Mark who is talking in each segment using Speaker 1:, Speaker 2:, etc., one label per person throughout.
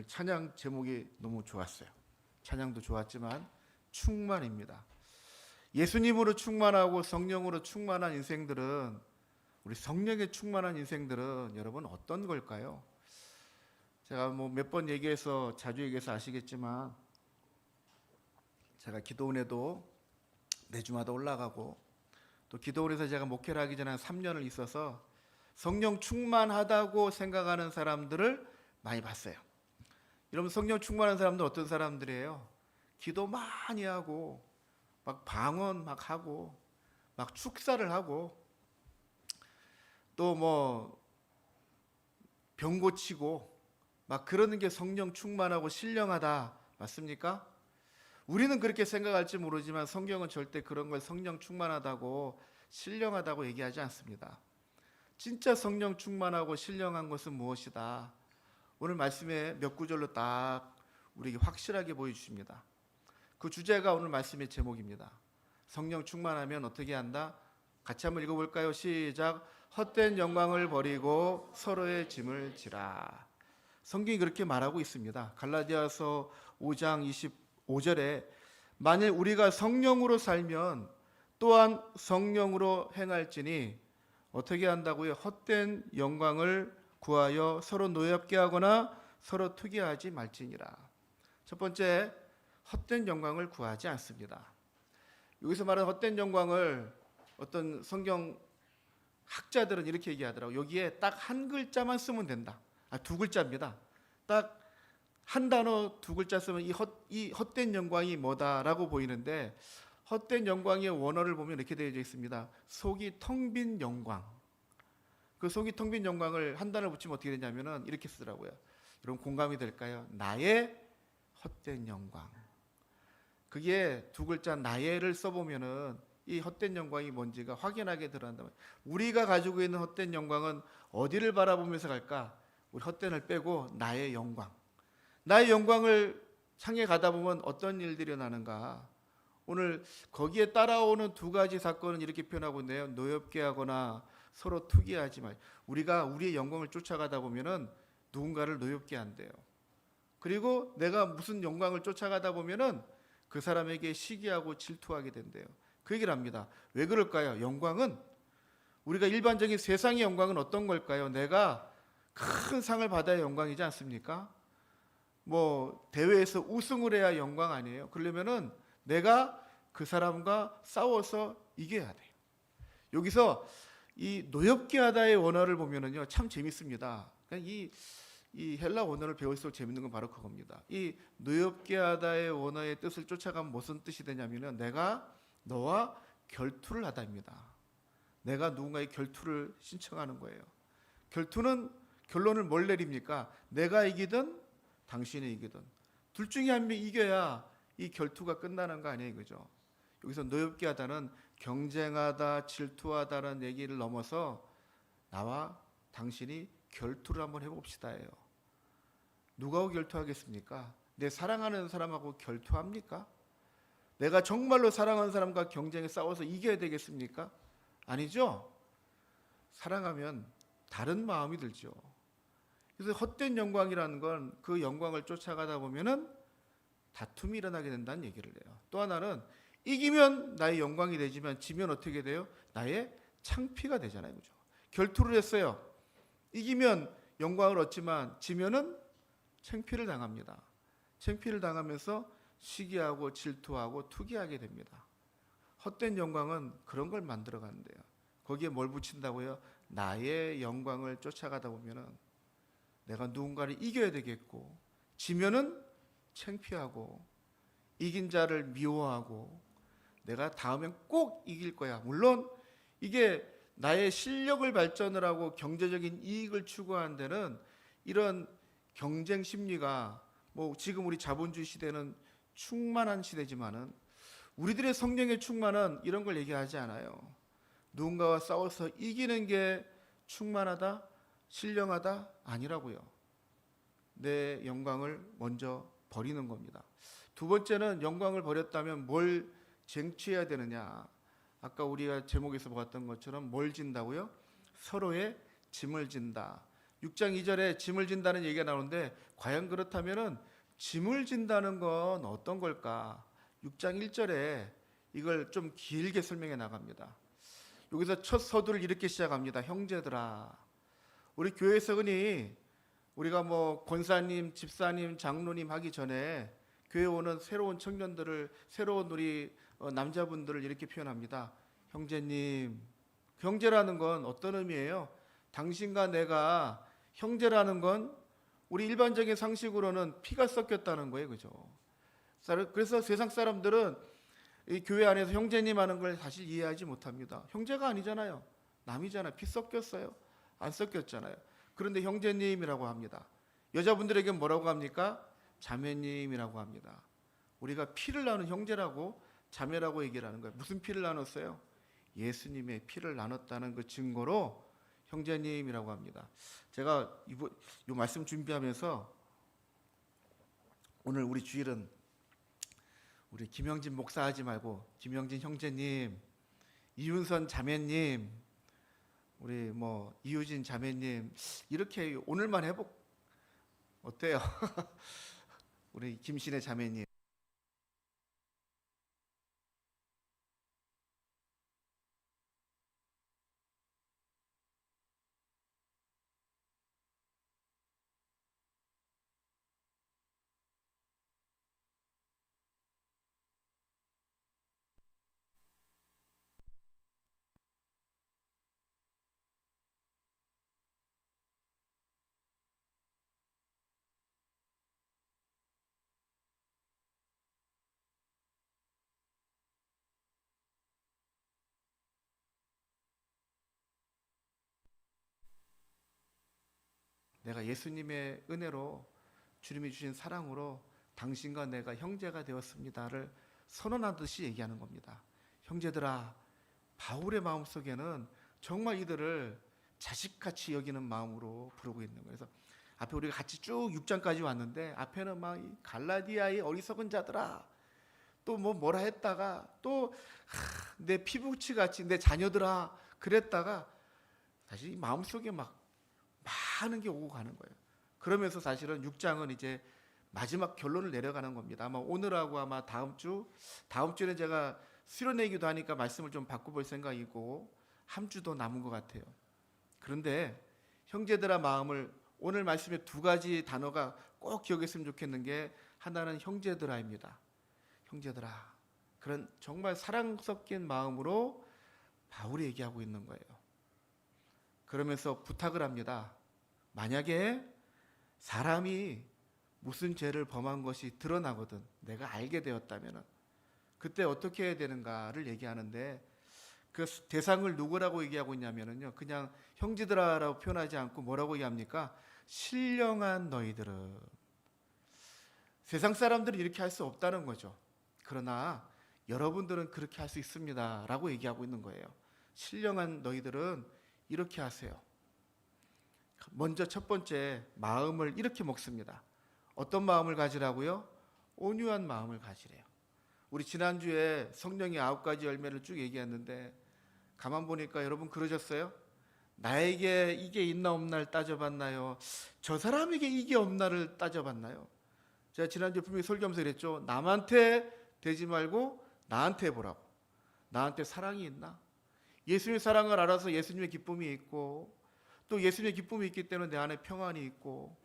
Speaker 1: 오늘 찬양 제목이 너무 좋았어요. 찬양도 좋았지만 충만입니다. 예수님으로 충만하고 성령으로 충만한 인생들은, 우리 성령에 충만한 인생들은 여러분 어떤 걸까요? 제가 몇 번 얘기해서 자주 얘기해서 아시겠지만, 제가 기도원에도 매주마다 올라가고, 또 기도원에서 제가 목회를 하기 전에 한 3년을 있어서 성령 충만하다고 생각하는 사람들을 많이 봤어요. 여러분, 성령 충만한 사람들 어떤 사람들이에요? 기도 많이 하고 막 방언 막 하고 막 축사를 하고 또 병 고치고 막 그러는 게 성령 충만하고 신령하다, 맞습니까? 우리는 그렇게 생각할지 모르지만 성경은 절대 그런 걸 성령 충만하다고 신령하다고 얘기하지 않습니다. 진짜 성령 충만하고 신령한 것은 무엇이다? 오늘 말씀에 몇 구절로 딱 우리에게 확실하게 보여주십니다. 그 주제가 오늘 말씀의 제목입니다. 성령 충만하면 어떻게 한다? 같이 한번 읽어볼까요? 시작. 헛된 영광을 버리고 서로의 짐을 지라. 성경이 그렇게 말하고 있습니다. 갈라디아서 5장 25절에 만일 우리가 성령으로 살면 또한 성령으로 행할지니 어떻게 한다고요? 헛된 영광을 구하여 서로 노엽게 하거나 서로 투기하지 말지니라. 첫 번째, 헛된 영광을 구하지 않습니다. 여기서 말하는 헛된 영광을 어떤 성경 학자들은 이렇게 얘기하더라고요. 여기에 딱 한 글자만 쓰면 된다. 두 글자입니다. 딱 한 단어 두 글자 쓰면 이 헛된 영광이 뭐다라고 보이는데, 헛된 영광의 원어를 보면 이렇게 되어 있습니다. 속이 텅 빈 영광. 그 속이 텅 빈 영광을 한 단어를 붙이면 어떻게 되냐면은 이렇게 쓰더라고요. 여러분 공감이 될까요? 나의 헛된 영광. 그게 두 글자 나의를 써보면은 이 헛된 영광이 뭔지가 확연하게 드러난다. 우리가 가지고 있는 헛된 영광은 어디를 바라보면서 갈까? 우리 헛된을 빼고 나의 영광. 나의 영광을 향해 가다 보면 어떤 일들이 일어나는가? 오늘 거기에 따라오는 두 가지 사건은 이렇게 표현하고 있네요. 노엽게 하거나 서로 투기하지 말. 우리가 우리의 영광을 쫓아가다 보면은 누군가를 노엽게 한대요. 그리고 내가 무슨 영광을 쫓아가다 보면은 그 사람에게 시기하고 질투하게 된대요. 그 얘기를 합니다. 왜 그럴까요? 영광은, 우리가 일반적인 세상의 영광은 어떤 걸까요? 내가 큰 상을 받아야 영광이지 않습니까? 대회에서 우승을 해야 영광 아니에요? 그러려면은 내가 그 사람과 싸워서 이겨야 돼요. 여기서 이 노엽게 하다의 원어를 보면은요, 참 재밌습니다. 이 헬라 원어를 배울수록 재밌는 건 바로 그겁니다. 이 노엽게 하다의 원어의 뜻을 쫓아가면 무슨 뜻이 되냐면은 내가 너와 결투를 하다입니다. 내가 누군가의 결투를 신청하는 거예요. 결투는 결론을 뭘 내립니까? 내가 이기든 당신이 이기든 둘 중에 한 명이 이겨야 이 결투가 끝나는 거 아니에요, 그죠? 여기서 노엽게 하다는 경쟁하다, 질투하다는 얘기를 넘어서 나와 당신이 결투를 한번 해봅시다예요. 누구하고 결투하겠습니까? 내 사랑하는 사람하고 결투합니까? 내가 정말로 사랑하는 사람과 경쟁에 싸워서 이겨야 되겠습니까? 아니죠? 사랑하면 다른 마음이 들죠. 그래서 헛된 영광이라는 건 그 영광을 쫓아가다 보면은 다툼이 일어나게 된다는 얘기를 해요. 또 하나는 이기면 나의 영광이 되지만 지면 어떻게 돼요? 나의 창피가 되잖아요, 그죠? 결투를 했어요. 이기면 영광을 얻지만 지면은 창피를 당합니다. 창피를 당하면서 시기하고 질투하고 투기하게 됩니다. 헛된 영광은 그런 걸 만들어 가는데요. 거기에 뭘 붙인다고요? 나의 영광을 쫓아가다 보면은 내가 누군가를 이겨야 되겠고, 지면은 창피하고, 이긴 자를 미워하고, 내가 다음엔 꼭 이길 거야. 물론 이게 나의 실력을 발전을 하고 경제적인 이익을 추구하는 데는 이런 경쟁 심리가 지금 우리 자본주의 시대는 충만한 시대지만은 우리들의 성령의 충만은 이런 걸 얘기하지 않아요. 누군가와 싸워서 이기는 게 충만하다, 신령하다 아니라고요. 내 영광을 먼저 버리는 겁니다. 두 번째는 영광을 버렸다면 뭘 쟁취해야 되느냐? 아까 우리가 제목에서 보았던 것처럼 뭘 진다고요? 서로의 짐을 진다. 6장 2절에 짐을 진다는 얘기가 나오는데 과연 그렇다면은 짐을 진다는 건 어떤 걸까? 6장 1절에 이걸 좀 길게 설명해 나갑니다. 여기서 첫 서두를 이렇게 시작합니다. 형제들아. 우리 교회에서 흔히 우리가 뭐 권사님, 집사님, 장로님 하기 전에 교회 오는 새로운 청년들을, 새로운 우리 남자분들을 이렇게 표현합니다. 형제님. 형제라는 건 어떤 의미예요? 당신과 내가 형제라는 건 우리 일반적인 상식으로는 피가 섞였다는 거예요. 그죠? 그래서 세상 사람들은 이 교회 안에서 형제님 하는 걸 사실 이해하지 못합니다. 형제가 아니잖아요. 남이잖아요. 피 섞였어요. 안 섞였잖아요. 그런데 형제님이라고 합니다. 여자분들에게 뭐라고 합니까? 자매님이라고 합니다. 우리가 피를 나눈 형제라고 자매라고 얘기를 하는 거예요. 무슨 피를 나눴어요? 예수님의 피를 나눴다는 그 증거로 형제님이라고 합니다. 제가 이 말씀 준비하면서 오늘 우리 주일은 우리 김영진 목사 하지 말고 김영진 형제님, 이윤선 자매님, 우리 뭐 이유진 자매님 이렇게 오늘만 어때요? 우리 김신혜 자매님. 내가 예수님의 은혜로 주님이 주신 사랑으로 당신과 내가 형제가 되었습니다를 선언하듯이 얘기하는 겁니다. 형제들아, 바울의 마음속에는 정말 이들을 자식같이 여기는 마음으로 부르고 있는 거예요. 그래서 앞에 우리가 같이 쭉 6장까지 왔는데 앞에는 막 갈라디아의 어리석은 자들아, 또 뭐라 했다가 또 내 피부치 같이 내 자녀들아 그랬다가 사실 마음속에 막 많은 게 오고 가는 거예요. 그러면서 사실은 6장은 이제 마지막 결론을 내려가는 겁니다. 아마 오늘하고 아마 다음 주에는 제가 수련회이기도 하니까 말씀을 좀 바꿔볼 생각이고 한 주 더 남은 것 같아요. 그런데 형제들아 마음을 오늘 말씀에 두 가지 단어가 꼭 기억했으면 좋겠는 게 하나는 형제들아입니다. 형제들아. 그런 정말 사랑 섞인 마음으로 바울이 얘기하고 있는 거예요. 그러면서 부탁을 합니다. 만약에 사람이 무슨 죄를 범한 것이 드러나거든 내가 알게 되었다면 그때 어떻게 해야 되는가를 얘기하는데 그 대상을 누구라고 얘기하고 있냐면요 그냥 형제들아라고 표현하지 않고 뭐라고 얘기합니까? 신령한 너희들은. 세상 사람들은 이렇게 할 수 없다는 거죠. 그러나 여러분들은 그렇게 할 수 있습니다 라고 얘기하고 있는 거예요. 신령한 너희들은 이렇게 하세요. 먼저 첫 번째 마음을 이렇게 먹습니다. 어떤 마음을 가지라고요? 온유한 마음을 가지래요. 우리 지난주에 성령의 9가지 열매를 쭉 얘기했는데 가만 보니까 여러분 그러셨어요? 나에게 이게 있나 없나를 따져봤나요? 저 사람에게 이게 없나를 따져봤나요? 제가 지난주에 분명히 설교하면서 그랬죠. 남한테 대지 말고 나한테 보라고. 나한테 사랑이 있나? 예수님의 사랑을 알아서 예수님의 기쁨이 있고 또 예수님의 기쁨이 있기 때문에 내 안에 평안이 있고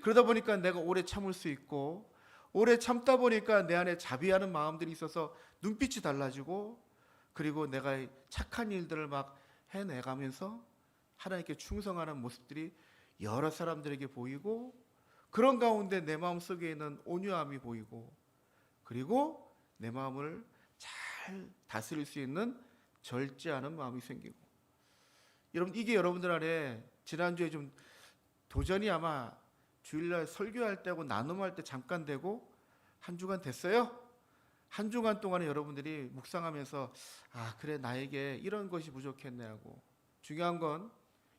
Speaker 1: 그러다 보니까 내가 오래 참을 수 있고 오래 참다 보니까 내 안에 자비하는 마음들이 있어서 눈빛이 달라지고 그리고 내가 착한 일들을 막 해내가면서 하나님께 충성하는 모습들이 여러 사람들에게 보이고 그런 가운데 내 마음 속에 있는 온유함이 보이고 그리고 내 마음을 잘 다스릴 수 있는 절제하는 마음이 생기고 여러분 이게 여러분들 안에 지난주에 좀 도전이 아마 주일날 설교할 때하고 나눔할 때 잠깐 되고 한 주간 됐어요? 한 주간 동안에 여러분들이 묵상하면서 아 그래 나에게 이런 것이 부족했네 하고 중요한 건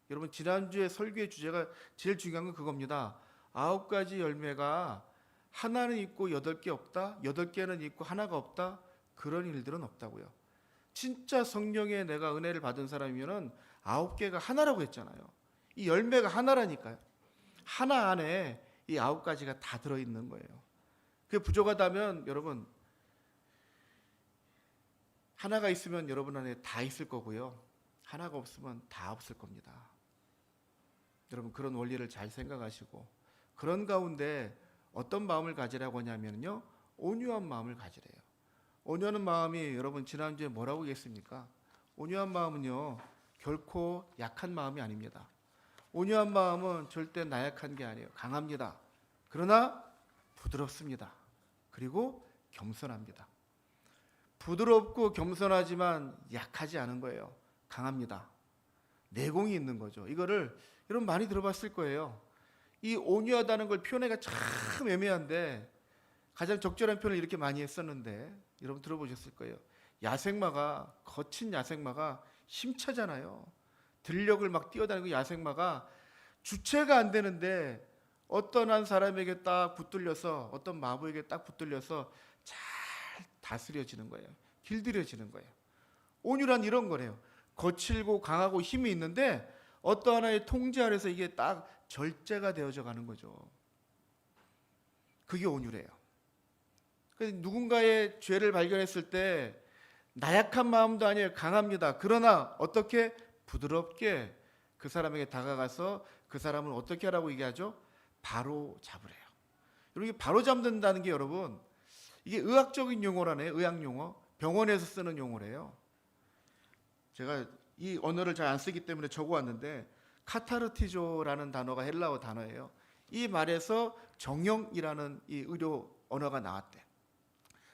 Speaker 1: 여러분 지난주에 설교의 주제가 제일 중요한 건 그겁니다. 9가지 열매가 하나는 있고 8개 없다? 8개는 있고 하나가 없다? 그런 일들은 없다고요. 진짜 성령의 내가 은혜를 받은 사람이면은 9개가 하나라고 했잖아요. 이 열매가 하나라니까요. 하나 안에 이 9가지가 다 들어있는 거예요. 그게 부족하다면 여러분, 하나가 있으면 여러분 안에 다 있을 거고요. 하나가 없으면 다 없을 겁니다. 여러분, 그런 원리를 잘 생각하시고, 그런 가운데 어떤 마음을 가지라고 하냐면요, 온유한 마음을 가지래요. 온유한 마음이 여러분 지난주에 뭐라고 얘기했습니까? 온유한 마음은요, 결코 약한 마음이 아닙니다. 온유한 마음은 절대 나약한 게 아니에요. 강합니다. 그러나 부드럽습니다. 그리고 겸손합니다. 부드럽고 겸손하지만 약하지 않은 거예요. 강합니다. 내공이 있는 거죠. 이거를 여러분 많이 들어봤을 거예요. 이 온유하다는 걸 표현하기가 참 애매한데 가장 적절한 표현을 이렇게 많이 했었는데 여러분 들어보셨을 거예요. 야생마가, 거친 야생마가 힘차잖아요. 들녘을 막 뛰어다니고 야생마가 주체가 안 되는데 어떤 한 사람에게 딱 붙들려서, 어떤 마부에게 딱 붙들려서 잘 다스려지는 거예요. 길들여지는 거예요. 온유란 이런 거래요. 거칠고 강하고 힘이 있는데 어떤 하나의 통제 아래서 이게 딱 절제가 되어져 가는 거죠. 그게 온유래요. 누군가의 죄를 발견했을 때 나약한 마음도 아니에요. 강합니다. 그러나 어떻게 부드럽게 그 사람에게 다가가서 그 사람을 어떻게 하라고 얘기하죠? 바로 잡으래요. 여러분, 바로 잡는다는 게 여러분, 이게 의학적인 용어라네요. 의학 용어. 병원에서 쓰는 용어래요. 제가 이 언어를 잘 안 쓰기 때문에 적어왔는데 카타르티조라는 단어가 헬라어 단어예요. 이 말에서 정형이라는 이 의료 언어가 나왔대.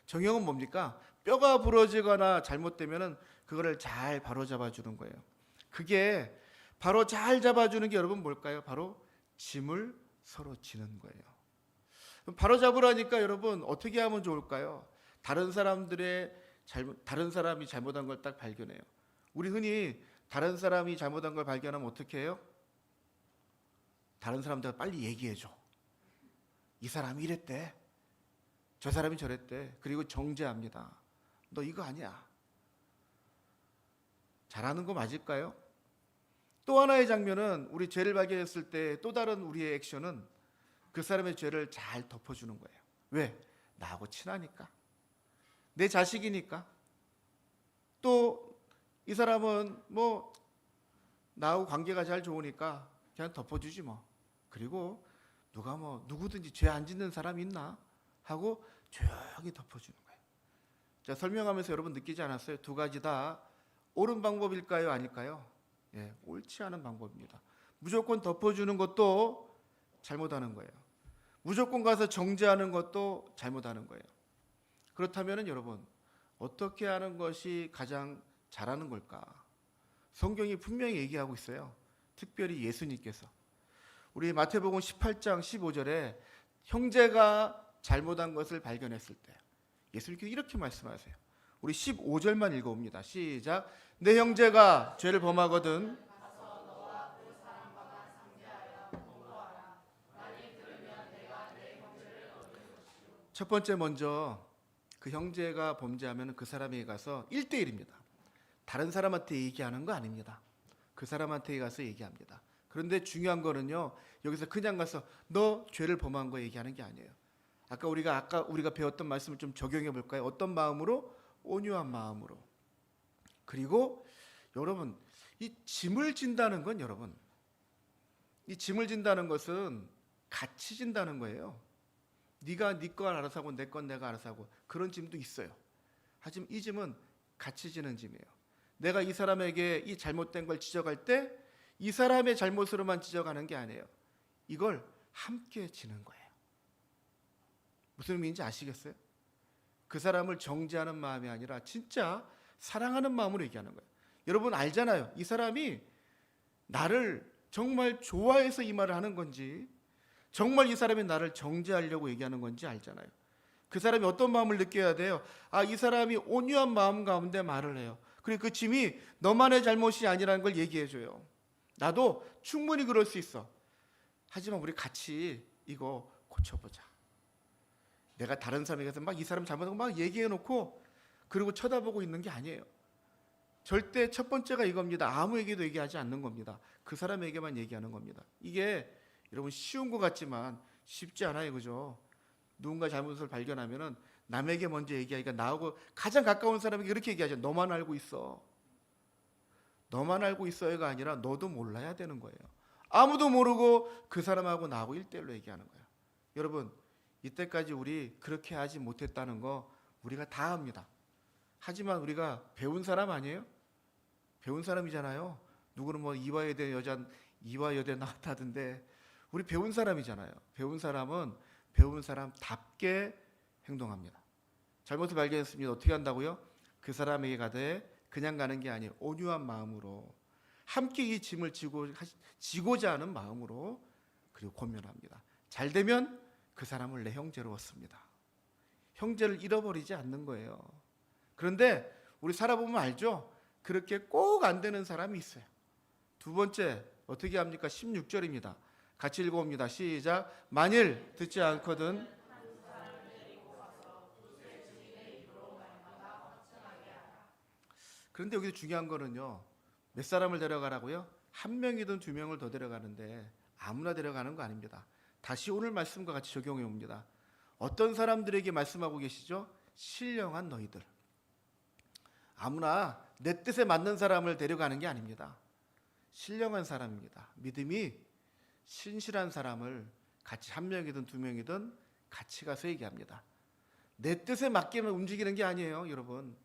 Speaker 1: 정형은 뭡니까? 뼈가 부러지거나 잘못되면은 그거를 잘 바로 잡아주는 거예요. 그게 바로 잘 잡아주는 게 여러분 뭘까요? 바로 짐을 서로 지는 거예요. 바로 잡으라니까 여러분 어떻게 하면 좋을까요? 다른 사람이 잘못한 걸 딱 발견해요. 우리 흔히 다른 사람이 잘못한 걸 발견하면 어떻게 해요? 다른 사람들한테 빨리 얘기해줘. 이 사람이 이랬대. 저 사람이 저랬대. 그리고 정죄합니다. 너 이거 아니야. 잘하는 거 맞을까요? 또 하나의 장면은 우리 죄를 발견했을 때 또 다른 우리의 액션은 그 사람의 죄를 잘 덮어주는 거예요. 왜? 나하고 친하니까. 내 자식이니까. 또 이 사람은 뭐 나하고 관계가 잘 좋으니까 그냥 덮어주지 뭐. 그리고 누가 뭐 누구든지 죄 안 짓는 사람 있나 하고 조용히 덮어주는 거예요. 자, 설명하면서 여러분 느끼지 않았어요? 두 가지 다 옳은 방법일까요? 아닐까요? 예, 옳지 않은 방법입니다. 무조건 덮어주는 것도 잘못하는 거예요. 무조건 가서 정죄하는 것도 잘못하는 거예요. 그렇다면 여러분 어떻게 하는 것이 가장 잘하는 걸까? 성경이 분명히 얘기하고 있어요. 특별히 예수님께서 우리 마태복음 18장 15절에 형제가 잘못한 것을 발견했을 때 예수님께서 이렇게 말씀하세요. 우리 15절만 읽어봅니다. 시작. 내 형제가 죄를 범하거든 첫 번째 먼저 그 형제가 범죄하면 그 사람에게 가서 1대1입니다. 다른 사람한테 얘기하는 거 아닙니다. 그 사람한테 가서 얘기합니다. 그런데 중요한 거는요, 여기서 그냥 가서 너 죄를 범한 거 얘기하는 게 아니에요. 아까 우리가 배웠던 말씀을 좀 적용해 볼까요? 어떤 마음으로? 온유한 마음으로. 그리고 여러분, 이 짐을 진다는 건 여러분, 이 짐을 진다는 것은 같이 진다는 거예요. 네가 네 건 알아서 하고 내 건 내가 알아서 하고 그런 짐도 있어요. 하지만 이 짐은 같이 지는 짐이에요. 내가 이 사람에게 이 잘못된 걸 지적할 때 이 사람의 잘못으로만 지적하는 게 아니에요. 이걸 함께 지는 거예요. 무슨 의미인지 아시겠어요? 그 사람을 정죄하는 마음이 아니라 진짜 사랑하는 마음으로 얘기하는 거예요. 여러분 알잖아요. 이 사람이 나를 정말 좋아해서 이 말을 하는 건지 정말 이 사람이 나를 정죄하려고 얘기하는 건지 알잖아요. 그 사람이 어떤 마음을 느껴야 돼요? 아, 이 사람이 온유한 마음 가운데 말을 해요. 그리고 그 짐이 너만의 잘못이 아니라는 걸 얘기해줘요. 나도 충분히 그럴 수 있어. 하지만 우리 같이 이거 고쳐보자. 내가 다른 사람에게 막 이 사람 잘못하고 막 얘기해놓고 그리고 쳐다보고 있는 게 아니에요. 절대 첫 번째가 이겁니다. 아무에게도 얘기하지 않는 겁니다. 그 사람에게만 얘기하는 겁니다. 이게 여러분 쉬운 것 같지만 쉽지 않아요. 그죠? 누군가 잘못을 발견하면은 남에게 먼저 얘기하기가, 나하고 가장 가까운 사람에게 그렇게 얘기하죠. 너만 알고 있어. 너만 알고 있어요가 아니라 너도 몰라야 되는 거예요. 아무도 모르고 그 사람하고 나하고 1대1로 얘기하는 거예요. 여러분, 이때까지 우리 그렇게 하지 못했다는 거 우리가 다 압니다. 하지만 우리가 배운 사람 아니에요? 배운 사람이잖아요. 누구는 뭐 이화여대 여자 이화여대 나왔다던데 우리 배운 사람이잖아요. 배운 사람은 배운 사람답게 행동합니다. 잘못을 발견했습니다. 어떻게 한다고요? 그 사람에게 가되 그냥 가는 게 아니에요. 온유한 마음으로 함께 이 짐을 지고자 하는 마음으로, 그리고 권면합니다. 잘 되면 그 사람을 내 형제로 얻습니다. 형제를 잃어버리지 않는 거예요. 그런데 우리 살아보면 알죠? 그렇게 꼭 안 되는 사람이 있어요. 두 번째 어떻게 합니까? 16절입니다. 같이 읽어봅니다. 시작. 만일 듣지 않거든. 그런데 여기서 중요한 거는요, 몇 사람을 데려가라고요? 한 명이든 두 명을 더 데려가는데 아무나 데려가는 거 아닙니다. 다시 오늘 말씀과 같이 적용해 봅니다. 어떤 사람들에게 말씀하고 계시죠? 신령한 너희들. 아무나 내 뜻에 맞는 사람을 데려가는 게 아닙니다. 신령한 사람입니다. 믿음이 신실한 사람을 같이 한 명이든 두 명이든 같이 가서 얘기합니다. 내 뜻에 맞게만 움직이는 게 아니에요, 여러분.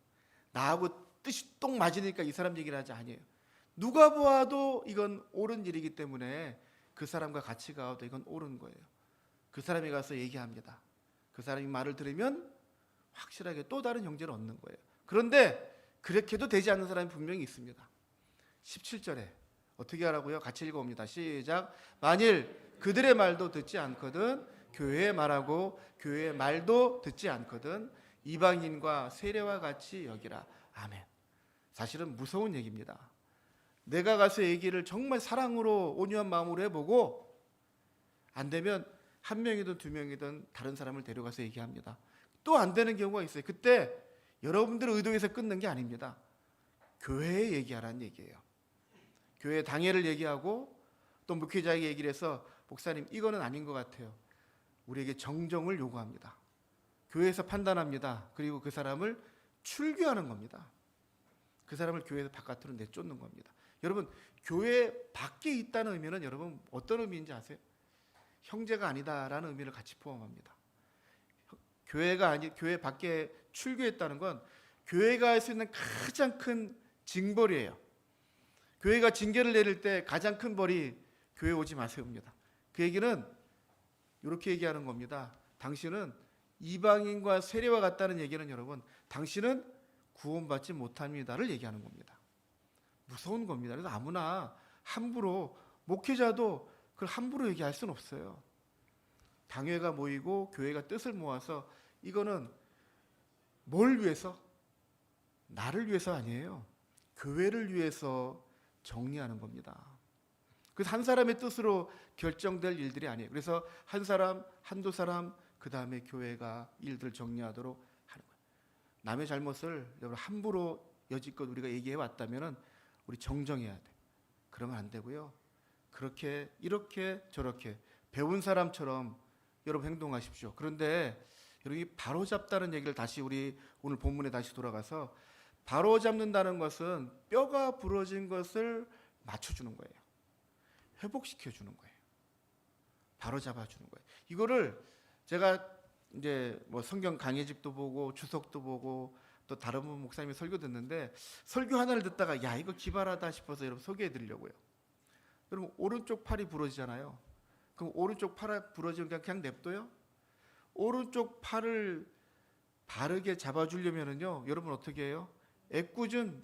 Speaker 1: 나하고 뜻이 똑 맞으니까 이 사람 얘기를 하지 아니에요. 누가 보아도 이건 옳은 일이기 때문에 그 사람과 같이 가도 이건 옳은 거예요. 그 사람이 가서 얘기합니다. 그 사람이 말을 들으면 확실하게 또 다른 형제를 얻는 거예요. 그런데 그렇게도 되지 않는 사람이 분명히 있습니다. 17절에 어떻게 하라고요? 같이 읽어봅니다. 시작. 만일 그들의 말도 듣지 않거든, 교회의 말하고 교회의 말도 듣지 않거든 이방인과 세례와 같이 여기라. 아멘. 사실은 무서운 얘기입니다. 내가 가서 얘기를 정말 사랑으로 온유한 마음으로 해보고 안 되면 한 명이든 두 명이든 다른 사람을 데려가서 얘기합니다. 또 안 되는 경우가 있어요. 그때 여러분들의 의도에서 끊는 게 아닙니다. 교회에 얘기하라는 얘기예요. 교회 당회를 얘기하고 또 목회자에게 얘기를 해서 목사님 이거는 아닌 것 같아요. 우리에게 정정을 요구합니다. 교회에서 판단합니다. 그리고 그 사람을 출교하는 겁니다. 그 사람을 교회에서 바깥으로 내쫓는 겁니다. 여러분, 교회 밖에 있다는 의미는 여러분 어떤 의미인지 아세요? 형제가 아니다라는 의미를 같이 포함합니다. 교회 밖에 출교했다는 건 교회가 할 수 있는 가장 큰 징벌이에요. 교회가 징계를 내릴 때 가장 큰 벌이 교회 오지 마세요입니다. 그 얘기는 이렇게 얘기하는 겁니다. 당신은 이방인과 세례와 같다는 얘기는 여러분, 당신은 구원받지 못합니다를 얘기하는 겁니다. 무서운 겁니다. 그래서 아무나 함부로, 목회자도 그걸 함부로 얘기할 수는 없어요. 당회가 모이고 교회가 뜻을 모아서 이거는 뭘 위해서? 나를 위해서 아니에요. 교회를 위해서 정리하는 겁니다. 그래서 한 사람의 뜻으로 결정될 일들이 아니에요. 그래서 한 사람, 한두 사람, 그 다음에 교회가 일들을 정리하도록 하는 거예요. 남의 잘못을 여러분 함부로 여지껏 우리가 얘기해 왔다면 우리 정정해야 돼요. 그러면 안 되고요. 그렇게 이렇게 저렇게 배운 사람처럼 여러분 행동하십시오. 그런데 여러분이 바로잡다는 얘기를 다시 우리 오늘 본문에 다시 돌아가서, 바로잡는다는 것은 뼈가 부러진 것을 맞춰주는 거예요. 회복시켜주는 거예요. 바로잡아주는 거예요. 이거를 제가 이제 뭐 성경 강해집도 보고 주석도 보고 또 다른 분 목사님의 설교 듣는데, 설교 하나를 듣다가 야 이거 기발하다 싶어서 여러분 소개해 드리려고요. 여러분 오른쪽 팔이 부러지잖아요. 그럼 오른쪽 팔 부러지면 그냥 냅둬요? 오른쪽 팔을 바르게 잡아주려면요, 여러분 어떻게 해요? 애꿎은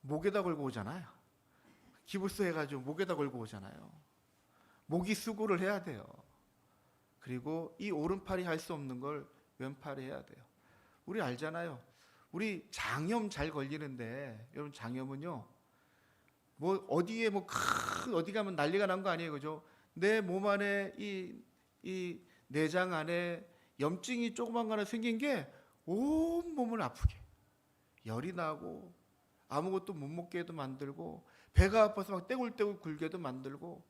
Speaker 1: 목에다 걸고 오잖아요. 기부스 해가지고 목에다 걸고 오잖아요. 목이 수고를 해야 돼요. 그리고 이 오른팔이 할 수 없는 걸 왼팔이 해야 돼요. 우리 알잖아요. 우리 장염 잘 걸리는데, 여러분 장염은요, 뭐 어디에 뭐 큰 어디 가면 난리가 난 거 아니에요, 그죠? 내 몸 안에 이 내장 안에 염증이 조그만 거 하나 생긴 게 온 몸을 아프게, 열이 나고 아무것도 못 먹게도 만들고 배가 아파서 막 떼굴떼굴 굴게도 만들고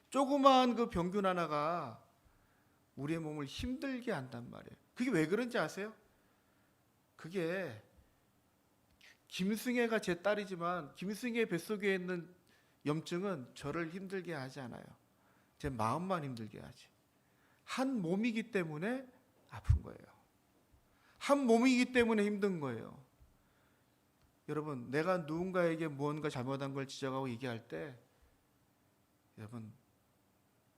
Speaker 1: 조그마한 그 병균 하나가 우리의 몸을 힘들게 한단 말이에요. 그게 왜 그런지 아세요? 그게 김승혜가 제 딸이지만 김승혜 뱃속에 있는 염증은 저를 힘들게 하지 않아요. 제 마음만 힘들게 하지. 한 몸이기 때문에 아픈 거예요. 한 몸이기 때문에 힘든 거예요. 여러분, 내가 누군가에게 무언가 잘못한 걸 지적하고 얘기할 때 여러분,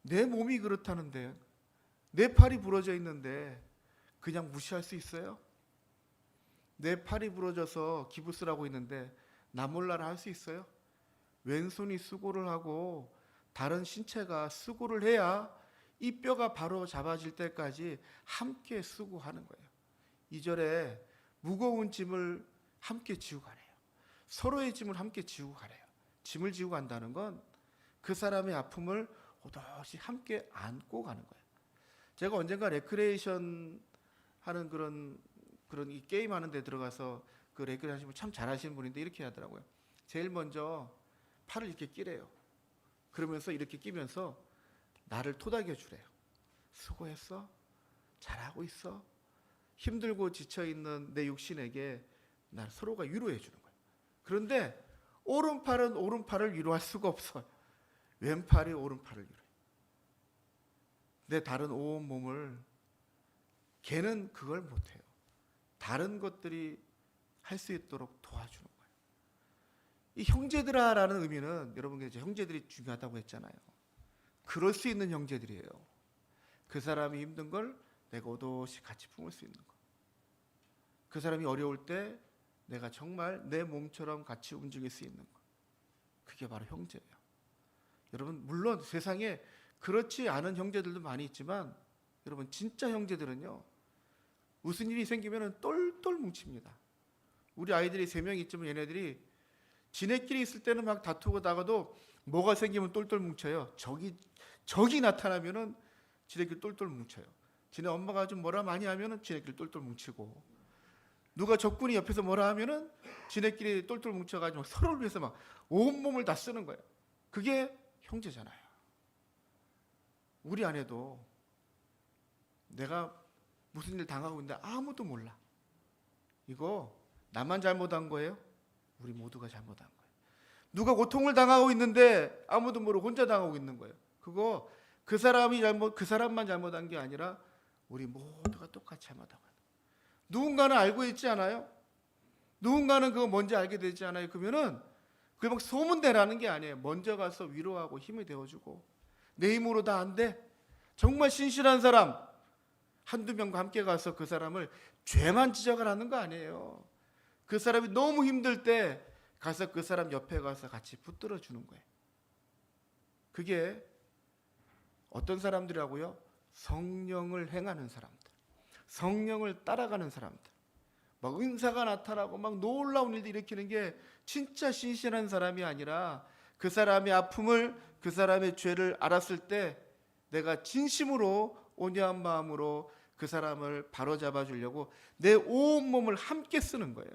Speaker 1: 내 몸이 그렇다는데, 내 팔이 부러져 있는데 그냥 무시할 수 있어요? 내 팔이 부러져서 기부스라고 있는데 나 몰라라 할 수 있어요? 왼손이 수고를 하고 다른 신체가 수고를 해야 이 뼈가 바로 잡아질 때까지 함께 수고하는 거예요. 2절에 무거운 짐을 함께 지고 가래요. 서로의 짐을 함께 지고 가래요. 짐을 지고 간다는 건 그 사람의 아픔을 오롯이 함께 안고 가는 거예요. 제가 언젠가 레크레이션 하는 그런 이 게임 하는 데 들어가서 그 레크레이션 하시면 참 잘하시는 분인데 이렇게 하더라고요. 제일 먼저 팔을 이렇게 끼래요. 그러면서 이렇게 끼면서 나를 토닥여 주래요. 수고했어? 잘하고 있어? 힘들고 지쳐있는 내 육신에게 날 서로가 위로해 주는 거예요. 그런데 오른팔은 오른팔을 위로할 수가 없어요. 왼팔이 오른팔을 위로해. 내 다른 온몸을 걔는 그걸 못해요. 다른 것들이 할 수 있도록 도와주는 거예요. 이 형제들아라는 의미는 여러분 이제 형제들이 중요하다고 했잖아요. 그럴 수 있는 형제들이에요. 그 사람이 힘든 걸 내가 오롯이 같이 품을 수 있는 거. 그 사람이 어려울 때 내가 정말 내 몸처럼 같이 움직일 수 있는 거. 그게 바로 형제예요. 여러분, 물론 세상에 그렇지 않은 형제들도 많이 있지만 여러분, 진짜 형제들은요, 무슨 일이 생기면 똘똘 뭉칩니다. 우리 아이들이 3명 있지만 얘네들이 지네끼리 있을 때는 막 다투고 나가도 뭐가 생기면 똘똘 뭉쳐요. 적이 나타나면은 지네끼리 똘똘 뭉쳐요. 지네 엄마가 좀 뭐라 많이 하면은 지네끼리 똘똘 뭉치고, 누가 적군이 옆에서 뭐라 하면은 지네끼리 똘똘 뭉쳐가지고 서로를 위해서 막 온몸을 다 쓰는 거예요. 그게 형제잖아요. 우리 안에도 내가 무슨 일 당하고 있는데 아무도 몰라. 이거 나만 잘못한 거예요? 우리 모두가 잘못한 거예요. 누가 고통을 당하고 있는데 아무도 모르고 혼자 당하고 있는 거예요. 그거 그 사람만 잘못한 게 아니라 우리 모두가 똑같이 잘못하고 있는 거예요. 누군가는 알고 있지 않아요? 누군가는 그거 뭔지 알게 되지 않아요? 그러면은 그게 막 소문대라는 게 아니에요. 먼저 가서 위로하고 힘이 되어주고, 내 힘으로 다 안 돼. 정말 신실한 사람 한두 명과 함께 가서 그 사람을 죄만 지적을 하는 거 아니에요. 그 사람이 너무 힘들 때 가서 그 사람 옆에 가서 같이 붙들어 주는 거예요. 그게 어떤 사람들이라고요? 성령을 행하는 사람들, 성령을 따라가는 사람들, 막 은사가 나타나고 막 놀라운 일들 일으키는 게 진짜 신실한 사람이 아니라 그 사람의 아픔을, 그 사람의 죄를 알았을 때 내가 진심으로 온유한 마음으로 그 사람을 바로잡아 주려고 내 온몸을 함께 쓰는 거예요.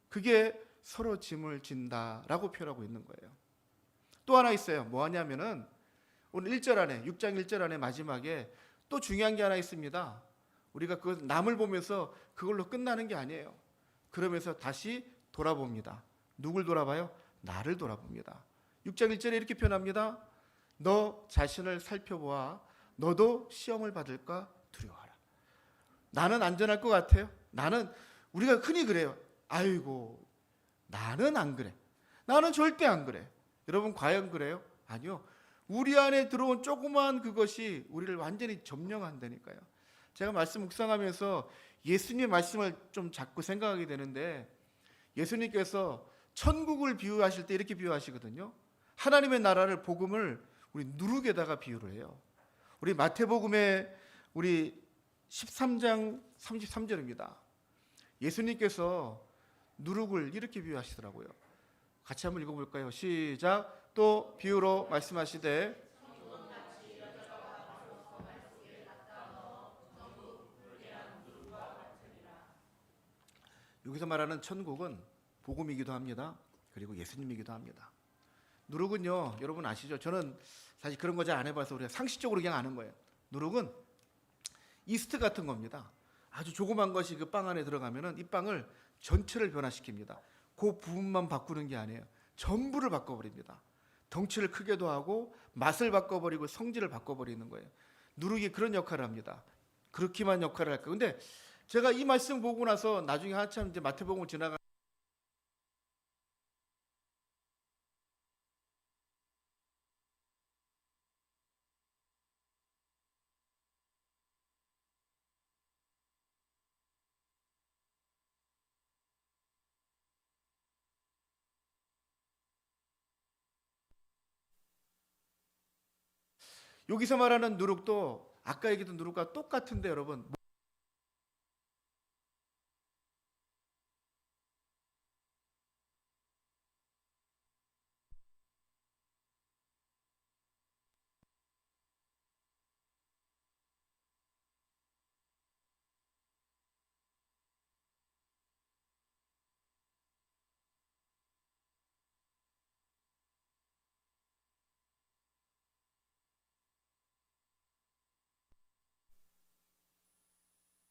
Speaker 1: 그게 서로 짐을 진다라고 표현하고 있는 거예요. 또 하나 있어요. 뭐 하냐면은 오늘 1절 안에, 6장 1절 안에 마지막에 또 중요한 게 하나 있습니다. 우리가 그 남을 보면서 그걸로 끝나는 게 아니에요. 그러면서 다시 돌아봅니다. 누굴 돌아봐요? 나를 돌아봅니다. 6장 1절에 이렇게 표현합니다. 너 자신을 살펴보아 너도 시험을 받을까 두려워하라. 나는 안전할 것 같아요? 우리가 흔히 그래요. 아이고, 나는 안 그래. 나는 절대 안 그래. 여러분, 과연 그래요? 아니요. 우리 안에 들어온 조그만 그것이 우리를 완전히 점령한다니까요. 제가 말씀 묵상하면서 예수님의 말씀을 좀 자꾸 생각하게 되는데, 예수님께서 천국을 비유하실 때 이렇게 비유하시거든요. 하나님의 나라를, 복음을 우리 누룩에다가 비유를 해요. 우리 마태복음의 우리 13장 33절입니다. 예수님께서 누룩을 이렇게 비유하시더라고요. 같이 한번 읽어볼까요? 시작. 또 비유로 말씀하시되 여기서 말하는 천국은 복음이기도 합니다. 그리고 예수님이기도 합니다. 누룩은요, 여러분 아시죠? 저는 사실 그런 거 잘 안 해봐서 우리가 상식적으로 그냥 아는 거예요. 누룩은 이스트 같은 겁니다. 아주 조그만 것이 그 빵 안에 들어가면은 이 빵을 전체를 변화시킵니다. 그 부분만 바꾸는 게 아니에요. 전부를 바꿔버립니다. 덩치를 크게도 하고 맛을 바꿔버리고 성질을 바꿔버리는 거예요. 누룩이 그런 역할을 합니다. 그렇게만 역할을 할까요? 근데 제가 이 말씀 보고 나서 나중에 한참 이제 마태복음을 지나가 여기서 말하는 누룩도 아까 얘기했던 누룩과 똑같은데 여러분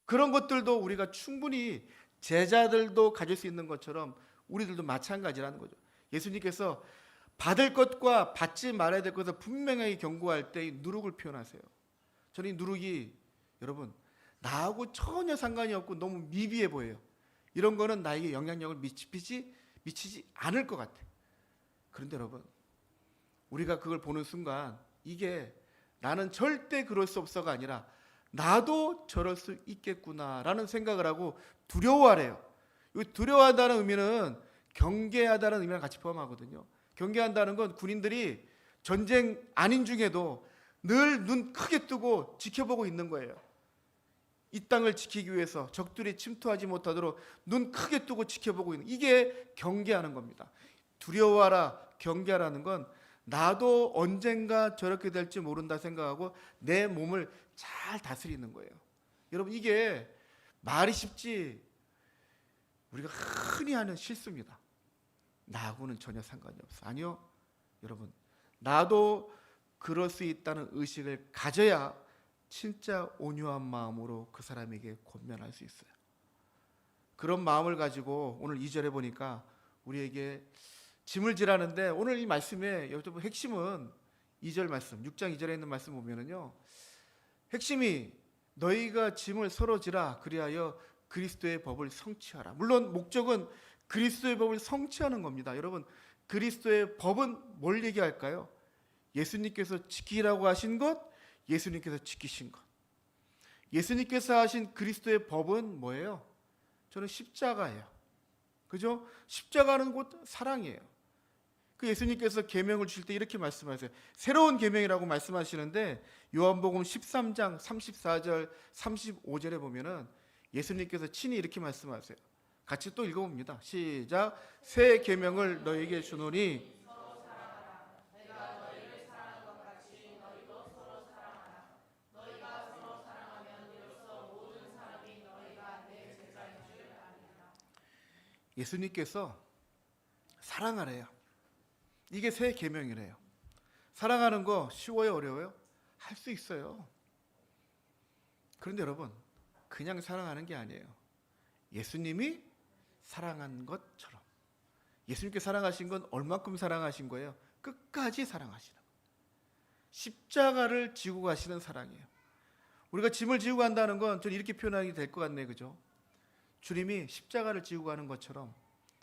Speaker 1: 그런 것들도 우리가 충분히 제자들도 가질 수 있는 것처럼 우리들도 마찬가지라는 거죠. 예수님께서 받을 것과 받지 말아야 될 것을 분명하게 경고할 때 이 누룩을 표현하세요. 저는 이 누룩이 여러분 나하고 전혀 상관이 없고 너무 미비해 보여요. 이런 거는 나에게 영향력을 미치지 않을 것 같아. 그런데 여러분 우리가 그걸 보는 순간 이게 나는 절대 그럴 수 없어가 아니라 나도 저럴 수 있겠구나라는 생각을 하고 두려워하래요. 이 두려워한다는 의미는 경계하다는 의미랑 같이 포함하거든요. 경계한다는 건 군인들이 전쟁 아닌 중에도 늘 눈 크게 뜨고 지켜보고 있는 거예요. 이 땅을 지키기 위해서 적들이 침투하지 못하도록 눈 크게 뜨고 지켜보고 있는 이게 경계하는 겁니다. 두려워하라, 경계하라는 건 나도 언젠가 저렇게 될지 모른다 생각하고 내 몸을 잘 다스리는 거예요. 여러분 이게 말이 쉽지 우리가 흔히 하는 실수입니다. 나하고는 전혀 상관이 없어. 아니요. 여러분 나도 그럴 수 있다는 의식을 가져야 진짜 온유한 마음으로 그 사람에게 권면할 수 있어요. 그런 마음을 가지고 오늘 2절에 보니까 우리에게 짐을 지라는데 오늘 이 말씀의 핵심은 2절 말씀, 6장 2절에 있는 말씀 보면은요. 핵심이 너희가 짐을 서로 지라 그리하여 그리스도의 법을 성취하라. 물론 목적은 그리스도의 법을 성취하는 겁니다. 여러분 그리스도의 법은 뭘 얘기할까요? 예수님께서 지키라고 하신 것, 예수님께서 지키신 것. 예수님께서 하신 그리스도의 법은 뭐예요? 저는 십자가예요. 그죠? 십자가는 곧 사랑이에요. 그 예수님께서 계명을 주실 때 이렇게 말씀하세요. 새로운 계명이라고 말씀하시는데 요한복음 13장 34절 35절에 보면은 예수님께서 친히 이렇게 말씀하세요. 같이 또 읽어봅니다. 시작. 새 계명을 너에게 주노니 예수님께서 사랑하래요. 이게 새 계명이래요. 사랑하는 거 쉬워요, 어려워요? 할 수 있어요. 그런데 여러분, 그냥 사랑하는 게 아니에요. 예수님이 사랑한 것처럼. 예수님께 사랑하신 건 얼마큼 사랑하신 거예요? 끝까지 사랑하시는 거예요. 십자가를 지고 가시는 사랑이에요. 우리가 짐을 지고 간다는 건 저는 이렇게 표현하기 될 것 같네요. 그죠? 주님이 십자가를 지고 가는 것처럼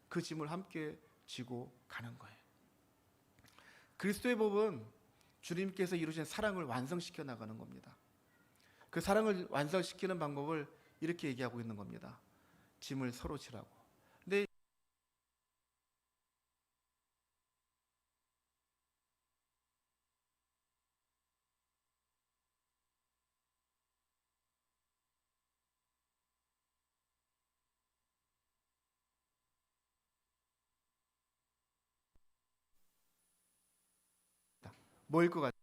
Speaker 1: 그 짐을 함께 지고 가는 거예요. 그리스도의 법은 주님께서 이루신 사랑을 완성시켜 나가는 겁니다. 그 사랑을 완성시키는 방법을 이렇게 얘기하고 있는 겁니다. 짐을 서로 지라고. 근데 뭐일 것 같아요?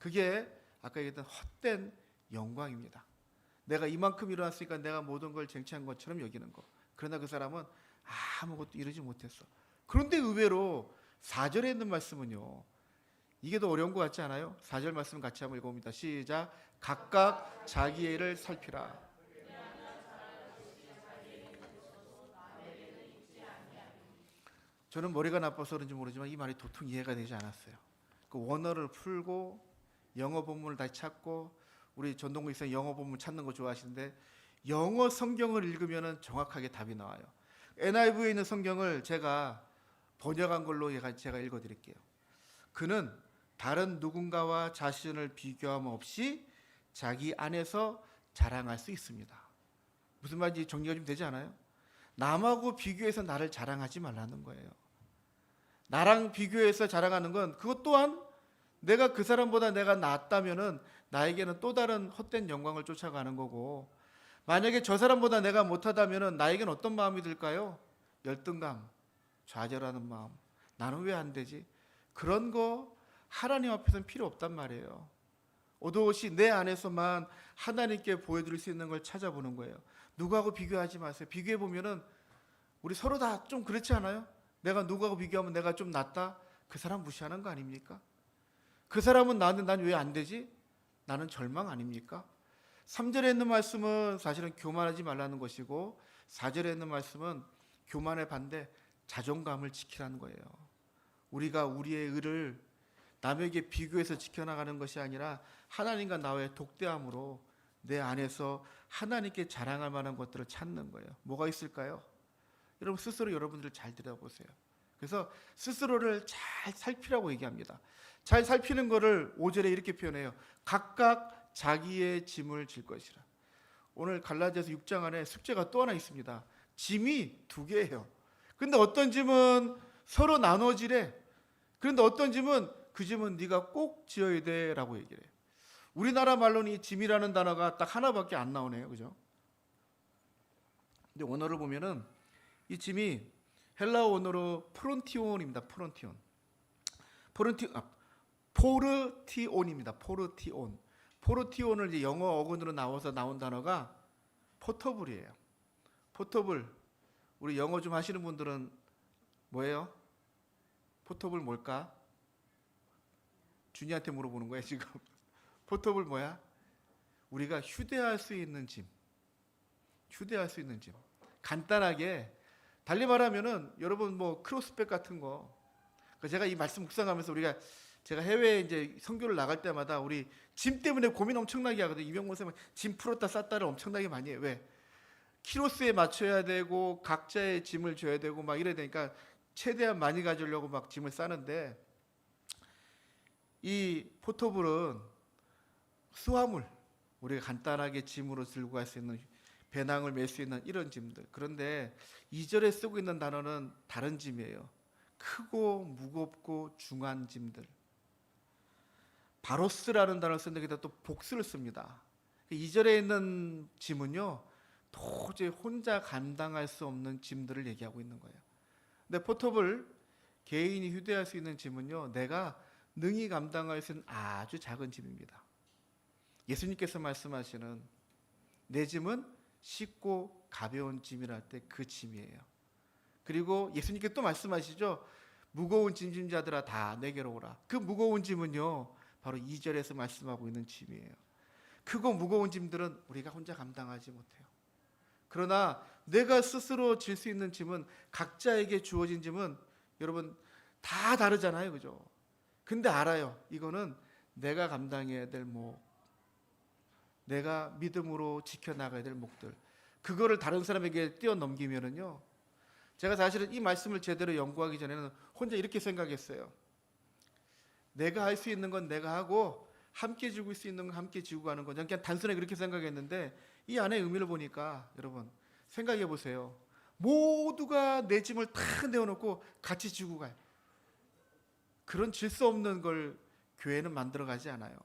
Speaker 1: 그게 아까 얘기했던 헛된 영광입니다. 내가 이만큼 일어났으니까 내가 모든 걸 쟁취한 것처럼 여기는 거. 그러나 그 사람은 아무것도 이루지 못했어. 그런데 의외로 4절에 있는 말씀은요, 이게 더 어려운 것 같지 않아요? 4절 말씀 같이 한번 읽어봅니다. 시작. 각각 자기의 일을 살피라. 저는 머리가 나빠서 그런지 모르지만 이 말이 도통 이해가 되지 않았어요. 그 원어를 풀고 영어 본문을 다시 찾고, 우리 전동국 있어요. 영어 본문 찾는 거 좋아하시는데 영어 성경을 읽으면 정확하게 답이 나와요. NIV에 있는 성경을 제가 번역한 걸로 제가 읽어드릴게요. 그는 다른 누군가와 자신을 비교함 없이 자기 안에서 자랑할 수 있습니다. 무슨 말인지 정리가 좀 되지 않아요? 남하고 비교해서 나를 자랑하지 말라는 거예요. 나랑 비교해서 자랑하는 건 그것 또한 내가 그 사람보다 내가 낫다면은 나에게는 또 다른 헛된 영광을 쫓아가는 거고, 만약에 저 사람보다 내가 못하다면은 나에게는 어떤 마음이 들까요? 열등감, 좌절하는 마음. 나는 왜 안 되지? 그런 거 하나님 앞에서는 필요 없단 말이에요. 오롯이 내 안에서만 하나님께 보여드릴 수 있는 걸 찾아보는 거예요. 누구하고 비교하지 마세요. 비교해 보면은 우리 서로 다 좀 그렇지 않아요? 내가 누구하고 비교하면 내가 좀 낫다? 그 사람 무시하는 거 아닙니까? 그 사람은 나는 난 왜 안 되지? 나는 절망 아닙니까? 3절에 있는 말씀은 사실은 교만하지 말라는 것이고, 4절에 있는 말씀은 교만의 반대 자존감을 지키라는 거예요. 우리가 우리의 의를 남에게 비교해서 지켜나가는 것이 아니라 하나님과 나의 독대함으로 내 안에서 하나님께 자랑할 만한 것들을 찾는 거예요. 뭐가 있을까요? 여러분 스스로 여러분들 잘 들여다보세요. 그래서 스스로를 잘 살피라고 얘기합니다. 잘 살피는 것을 5절에 이렇게 표현해요. 각각 자기의 짐을 질 것이라. 오늘 갈라디아서 6장 안에 숙제가 또 하나 있습니다. 짐이 2개예요. 근데 어떤 짐은 서로 나눠지래. 그런데 어떤 짐은 그 짐은 네가 꼭 지어야 돼라고 얘기를 해요. 우리나라 말로는 이 짐이라는 단어가 딱 하나밖에 안 나오네요. 그죠? 근데 원어를 보면은 이 짐이 헬라어 원어로 프론티온입니다. 포르티온입니다. 포르티온을 이제 영어 어근으로 나와서 나온 단어가 포터블이에요. 포터블. 우리 영어 좀 하시는 분들은 뭐예요? 포터블 뭘까? 준이한테 물어보는 거야 지금. 포터블 뭐야? 우리가 휴대할 수 있는 짐. 휴대할 수 있는 짐. 간단하게 달리 말하면은 여러분 뭐 크로스백 같은 거. 제가 이 말씀 묵상하면서 제가 해외에 이제 선교를 나갈 때마다 우리 짐 때문에 고민 엄청나게 하거든요. 이병모 선생님 짐 풀었다 쌌다를 엄청나게 많이 해요. 왜? 키로수에 맞춰야 되고 각자의 짐을 줘야 되고 막 이래야 되니까 최대한 많이 가지려고 막 짐을 싸는데, 이 포터블은 수화물, 우리가 간단하게 짐으로 들고 갈 수 있는, 배낭을 멜 수 있는 이런 짐들. 그런데 2절에 쓰고 있는 단어는 다른 짐이에요. 크고 무겁고 중한 짐들. 바로스라는 단어를 쓰는데 여기다 또 복수를 씁니다. 2절에 있는 짐은요, 도저히 혼자 감당할 수 없는 짐들을 얘기하고 있는 거예요. 근데 포터블, 개인이 휴대할 수 있는 짐은요, 내가 능히 감당할 수 있는 아주 작은 짐입니다. 예수님께서 말씀하시는 내 짐은 쉽고 가벼운 짐이라 할 때 그 짐이에요. 그리고 예수님께서 또 말씀하시죠. 무거운 짐진 자들아 다 내게로 오라. 그 무거운 짐은요, 바로 2절에서 말씀하고 있는 짐이에요. 크고 무거운 짐들은 우리가 혼자 감당하지 못해요. 그러나 내가 스스로 질 수 있는 짐은, 각자에게 주어진 짐은 여러분 다 다르잖아요. 그죠? 근데 알아요. 이거는 내가 감당해야 될 목, 내가 믿음으로 지켜나가야 될 목들, 그거를 다른 사람에게 뛰어넘기면은요, 제가 사실은 이 말씀을 제대로 연구하기 전에는 혼자 이렇게 생각했어요. 내가 할 수 있는 건 내가 하고 함께 지고 수 있는 건 함께 지고 가는 거죠. 그냥 단순하게 그렇게 생각했는데 이 안에 의미를 보니까 여러분 생각해 보세요. 모두가 내 짐을 다 내어놓고 같이 지고 가요. 그런 질서 없는 걸 교회는 만들어가지 않아요.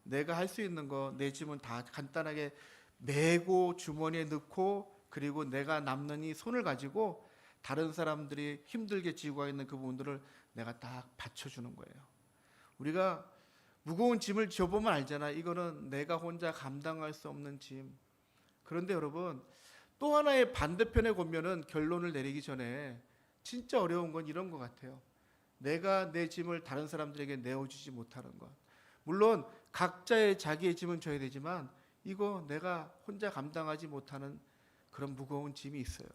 Speaker 1: 내가 할 수 있는 거, 내 짐은 다 간단하게 메고 주머니에 넣고, 그리고 내가 남는 이 손을 가지고 다른 사람들이 힘들게 지고 있는 그 부분들을 내가 딱 받쳐주는 거예요. 우리가 무거운 짐을 져보면 알잖아. 이거는 내가 혼자 감당할 수 없는 짐. 그런데 여러분, 또 하나의 반대편에 보면은 결론을 내리기 전에 진짜 어려운 건 이런 것 같아요. 내가 내 짐을 다른 사람들에게 내어주지 못하는 것. 물론 각자의 자기의 짐은 져야 되지만 이거 내가 혼자 감당하지 못하는 그런 무거운 짐이 있어요.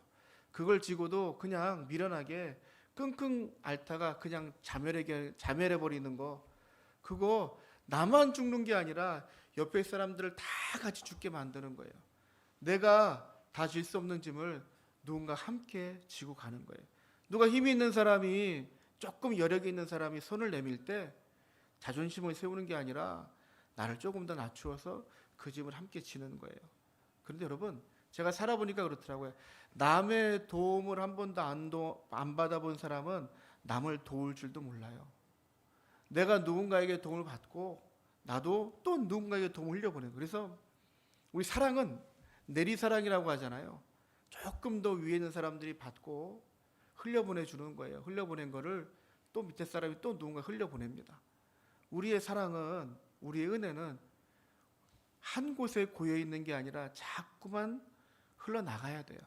Speaker 1: 그걸 지고도 그냥 미련하게 끙끙 앓다가 그냥 자멸해 버리는 거. 그거 나만 죽는 게 아니라 옆에 사람들을 다 같이 죽게 만드는 거예요. 내가 다 질 수 없는 짐을 누군가 함께 지고 가는 거예요. 누가 힘이 있는 사람이, 조금 여력이 있는 사람이 손을 내밀 때 자존심을 세우는 게 아니라 나를 조금 더 낮추어서 그 짐을 함께 지는 거예요. 그런데 여러분, 제가 살아보니까 그렇더라고요. 남의 도움을 한 번도 안 받아본 사람은 남을 도울 줄도 몰라요. 내가 누군가에게 도움을 받고 나도 또 누군가에게 도움을 흘려보내는 거예요. 그래서 우리 사랑은 내리사랑이라고 하잖아요. 조금 더 위에 있는 사람들이 받고 흘려보내주는 거예요. 흘려보낸 거를 또 밑에 사람이 또 누군가 흘려보냅니다. 우리의 사랑은, 우리의 은혜는 한 곳에 고여있는 게 아니라 자꾸만 흘러나가야 돼요.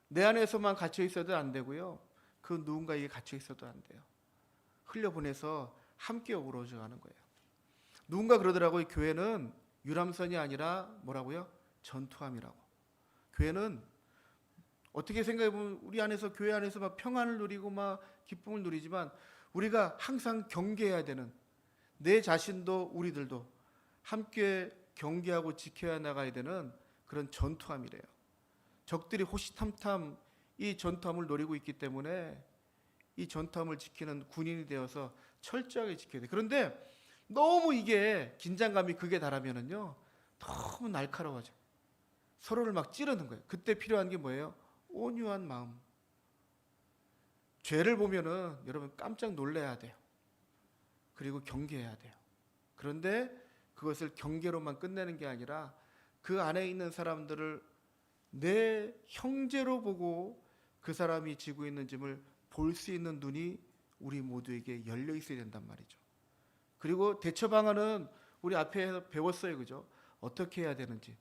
Speaker 1: 내 안에서만 갇혀 있어도 안 되고요. 그 누군가에게 갇혀 있어도 안 돼요. 흘려보내서 함께 어우러져 가는 거예요. 누군가 그러더라고요. 교회는 유람선이 아니라 뭐라고요? 전투함이라고. 교회는 어떻게 생각해보면 우리 안에서, 교회 안에서 막 평안을 누리고 막 기쁨을 누리지만 우리가 항상 경계해야 되는, 내 자신도 우리들도 함께 경계하고 지켜야 나가야 되는 그런 전투함이래요. 적들이 호시탐탐 이 전투함을 노리고 있기 때문에 이 전투함을 지키는 군인이 되어서 철저하게 지켜야 돼. 그런데 너무 이게 긴장감이 극에 달하면은요, 너무 날카로워져. 서로를 막 찌르는 거예요. 그때 필요한 게 뭐예요? 온유한 마음. 죄를 보면은 여러분 깜짝 놀라야 돼요. 그리고 경계해야 돼요. 그런데 그것을 경계로만 끝내는 게 아니라 그 안에 있는 사람들을 내 형제로 보고 그 사람이 지고 있는 짐을 볼 수 있는 눈이 우리 모두에게 열려 있어야 된단 말이죠. 그리고 대처 방안은 우리 앞에 배웠어요. 그죠? 어떻게 해야 되는지.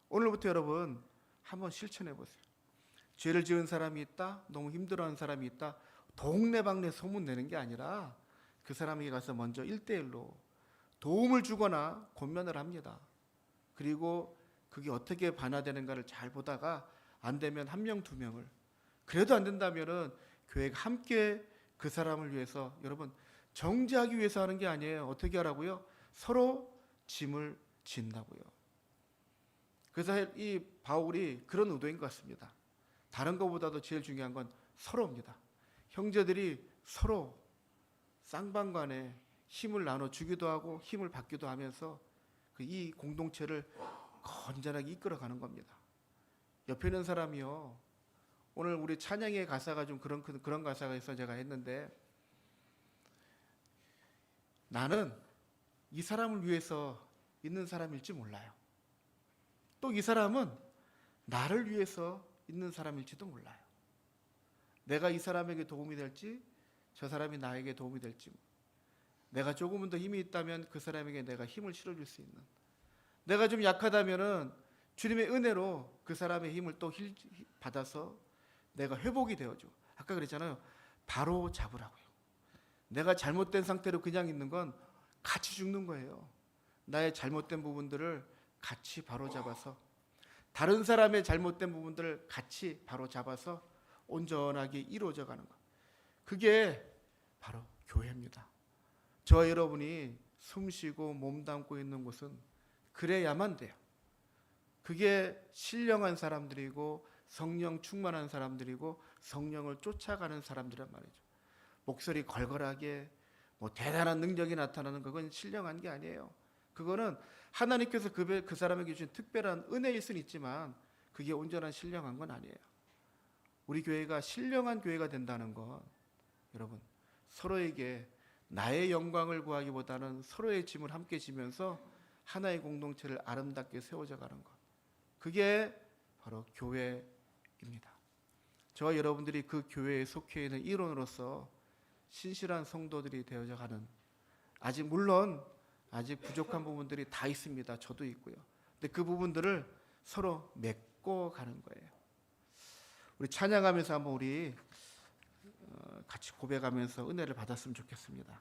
Speaker 1: 오늘부터 여러분 한번 실천해 보세요. 죄를 지은 사람이 있다, 너무 힘들어하는 사람이 있다, 동네방네 소문내는 게 아니라 그 사람에게 가서 먼저 1대1로 도움을 주거나 권면을 합니다. 그리고 그게 어떻게 반화되는가를 잘 보다가 안 되면 1명, 2명을, 그래도 안 된다면은 교회가 함께 그 사람을 위해서, 여러분 정죄하기 위해서 하는 게 아니에요. 어떻게 하라고요? 서로 짐을 진다고요. 그래서 이 바울이 그런 의도인 것 같습니다. 다른 것보다도 제일 중요한 건 서로입니다. 형제들이 서로 쌍방간에 힘을 나눠주기도 하고 힘을 받기도 하면서 이 공동체를 건전하게 이끌어가는 겁니다. 옆에 있는 사람이요, 오늘 우리 찬양의 가사가 좀 그런 가사가 있어 제가 했는데, 나는 이 사람을 위해서 있는 사람일지 몰라요. 또 이 사람은 나를 위해서 있는 사람일지도 몰라요. 내가 이 사람에게 도움이 될지, 저 사람이 나에게 도움이 될지, 내가 조금은 더 힘이 있다면 그 사람에게 내가 힘을 실어줄 수 있는, 내가 좀 약하다면은 주님의 은혜로 그 사람의 힘을 또 받아서 내가 회복이 되어줘. 아까 그랬잖아요. 바로 잡으라고요. 내가 잘못된 상태로 그냥 있는 건 같이 죽는 거예요. 나의 잘못된 부분들을 같이 바로 잡아서, 다른 사람의 잘못된 부분들을 같이 바로 잡아서 온전하게 이루어져 가는 것. 그게 바로 교회입니다. 저와 여러분이 숨쉬고 몸담고 있는 곳은 그래야만 돼요. 그게 신령한 사람들이고 성령 충만한 사람들이고 성령을 쫓아가는 사람들이란 말이죠. 목소리 걸걸하게 뭐 대단한 능력이 나타나는 그건 신령한 게 아니에요. 그거는 하나님께서 그 사람에게 주신 특별한 은혜일 수는 있지만 그게 온전한 신령한 건 아니에요. 우리 교회가 신령한 교회가 된다는 건, 여러분, 서로에게 나의 영광을 구하기보다는 서로의 짐을 함께 지면서 하나의 공동체를 아름답게 세워져 가는 것. 그게 바로 교회입니다. 저와 여러분들이 그 교회에 속해 있는 일원으로서 신실한 성도들이 되어져 가는, 아직 물론 아직 부족한 부분들이 다 있습니다. 저도 있고요. 근데 그 부분들을 서로 맺고 가는 거예요. 우리 찬양하면서 한번 우리 같이 고백하면서 은혜를 받았으면 좋겠습니다.